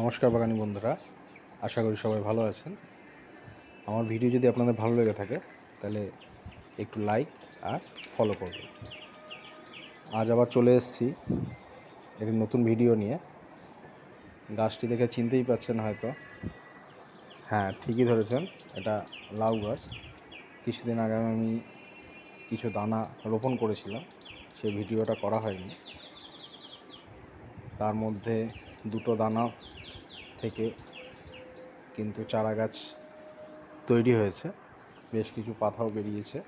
নমস্কার বাগানি বন্ধুরা, আশা করি সবাই ভালো আছেন। আমার ভিডিও যদি আপনাদের ভালো লেগে থাকে তাহলে একটু লাইক আর ফলো করবেন। আজ আবার চলে এসেছি একটি নতুন ভিডিও নিয়ে। গাছটি দেখে চিনতেই পারছেন হয়তো। হ্যাঁ, ঠিকই ধরেছেন, এটা লাউ গাছ। কিছুদিন আগে আমি কিছু দানা রোপণ করেছিলাম, সেই ভিডিওটা করা হয়নি। তার মধ্যে দুটো দানা থেকে কিন্তু চারা গাছ তৈরি হয়েছে, বেশ কিছু পাতাও বেরিয়েছে।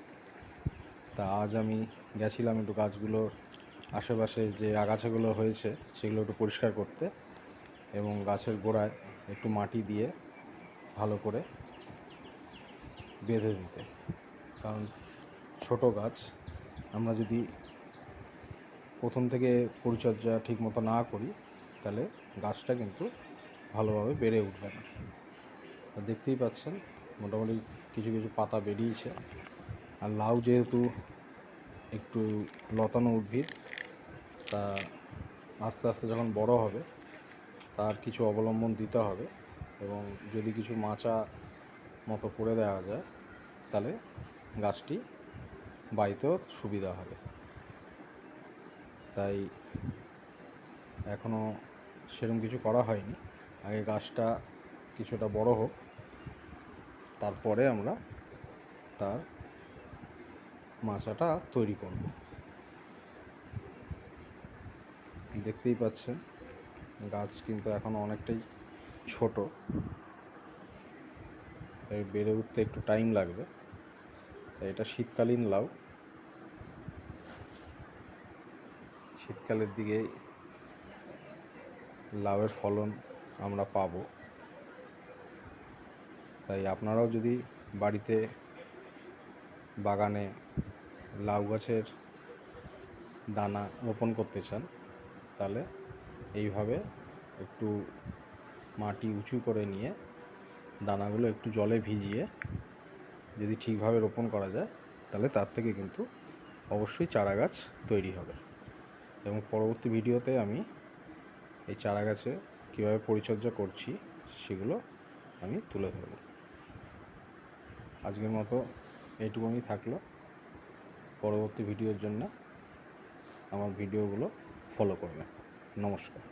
তা আজ আমি গেছিলাম একটু গাছগুলোর আশেপাশে যে আগাছাগুলো হয়েছে সেগুলো একটু পরিষ্কার করতে এবং গাছের গোড়ায় একটু মাটি দিয়ে ভালো করে বেঁধে দিতে। কারণ ছোট গাছ আমরা যদি প্রথম থেকে পরিচর্যা ঠিকমতো না করি তাহলে গাছটা কিন্তু ভালোভাবে বেড়ে উঠবে না। দেখতেই পাচ্ছেন মোটামুটি কিছু কিছু পাতা বেরিয়েছে। আর লাউ যেহেতু একটু লতানো উদ্ভিদ, তা আস্তে আস্তে যখন বড় হবে তার কিছু অবলম্বন দিতে হবে এবং যদি কিছু মাচা মতো করে দেওয়া যায় তাহলে গাছটি বাইতেও সুবিধা হবে। তাই এখনও সেরকম কিছু করা হয়নি। আগে গাছটা কিছুটা বড় হোক, তারপরে আমরা তার মাচাটা তৈরি করব। দেখতেই পাচ্ছেন গাছ কিন্তু এখনও অনেকটাই ছোট, বেড়ে উঠতে একটু টাইম লাগবে। তাই এটা শীতকালীন লাউ, শীতকালের দিকে লাউয়ের ফলন আমরা পাবো। তাই আপনারাও যদি বাড়িতে বাগানে লাউ গাছের দানা রোপণ করতে চান তাহলে এইভাবে একটু মাটি উঁচু করে নিয়ে দানাগুলো একটু জলে ভিজিয়ে যদি ঠিকভাবে রোপণ করা যায় তাহলে তার থেকে কিন্তু অবশ্যই চারা গাছ তৈরি হবে। এবং পরবর্তী ভিডিওতে আমি এই চারা গাছে কীভাবে পরিচর্যা করছি সেগুলো আমি তুলে ধরব। আজকের মতো এইটুকুই থাকলো। পরবর্তী ভিডিওর জন্য আমার ভিডিওগুলো ফলো করবেন। নমস্কার।